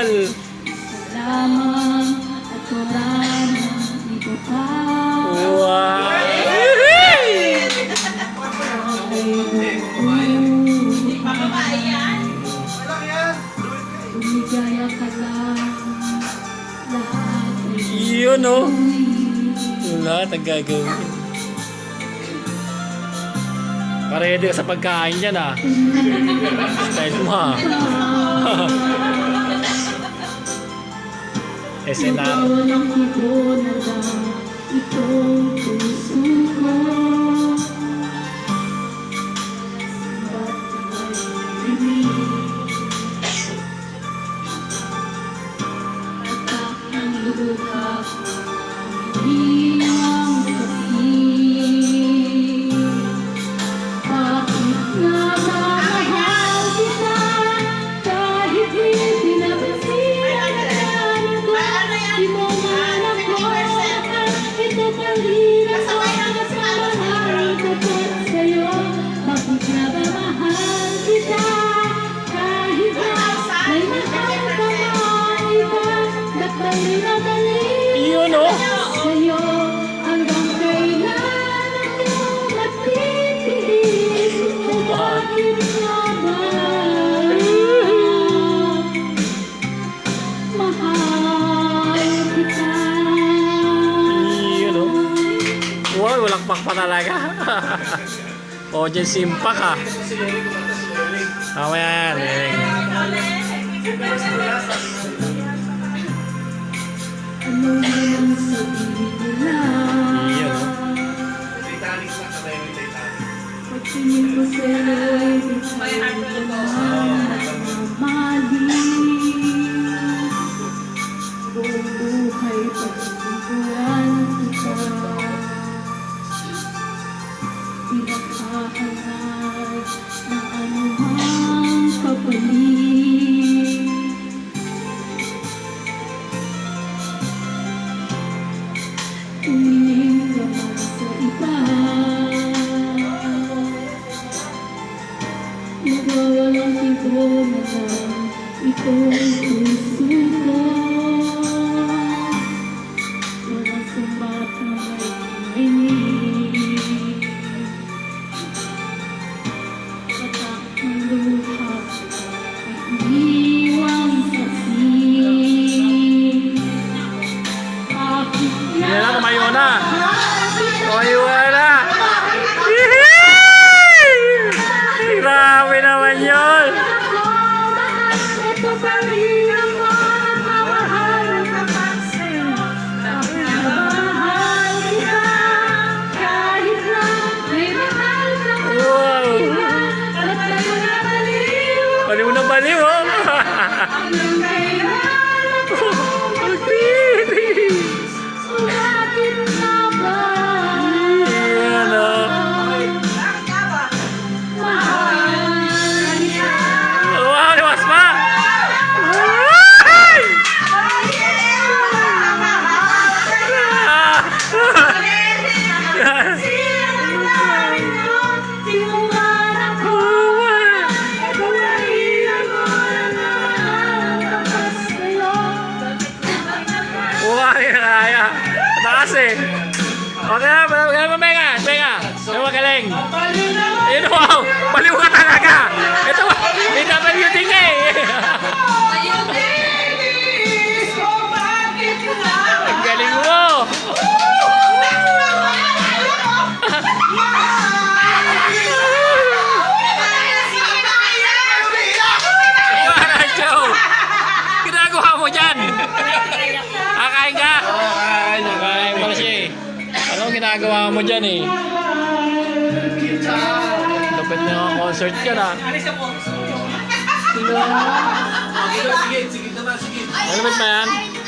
Lamang at wala nang iba pa. Wow! Lumigaya ka lang, lahat ay Yun o. Lahat ang gagawin. Parede ka sa pagkain yan ah. Style mo ah. SNR. walang ibo na lang itong puso ko. Ba't may dinig at aking luha iniwang kapit? Bakit nga ba mahal kita kahit hindi napansin ang ko? Di mo man ako ito palilang ko sa mahal dapat sa'yo. Bakit nga ba mahal kita kahit na may mahal ka man iba? Ba't ba'y nadali Yun o. sa'yo hanggang kailan ako magtitiis? Kung bakit nga ba mahal kita? Yun o. Wow, walang pakpa talaga. O, dyan simpa ka. Tama yan. Ano man sabihin nila, Yun o. pagtingin ko sa'yo'y bigla mali. Buong buhay pagtungkulan kita, di nakahanap ng anumang kapalit. Tumingin ka man sa iba, nagwawalang ibo na lang itong puso ko. Walang sumbat na may inig at aking luha ay iniwang saksi. Bakit nga Yan na, tumayo na. Tumayo na. Grabe naman yun. ito pa rin ako mahal na sa'yo. Mahal kita kahit na may mahal ka pa. Wow. At tayo na baliw Baliw na baliw oh. hanggang kailan ako bakit nga ba Yan oh. mahal kita? Wow, liwas pa. Wow, kaya. Takas eh. Okay na, Mega. Ano magaling? Yun, wow. Baliw ka talaga. Ito, PWD ka eh. Ang galing mo. Wala, Joe. Ginagawa mo dyan. Kakain ka? Kakain mo na siya eh. Anong ginagawa mo dyan eh? Dapat na concert ka na. Sige, sige naman, sige. Ano ba yan?